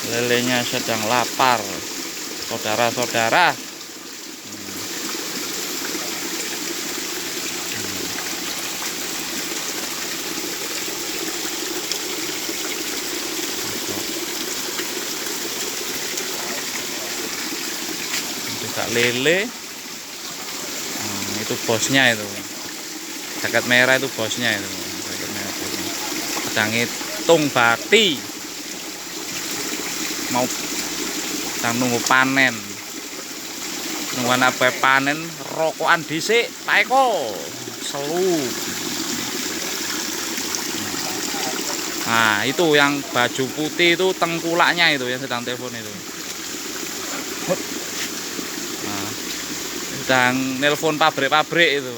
Lelenya sedang lapar, saudara-saudara. Juga lele. Itu bosnya itu. Jaket merah itu bosnya itu. Jaket merah bosnya. Sedang hitung bati. Mau kita nunggu panen. Nunggu apa panen rokokan dhisik, Pak Eko. Selu. Nah, itu yang baju putih itu tengkulaknya itu yang sedang telepon itu. Nah, sedang nelpon pabrik-pabrik itu.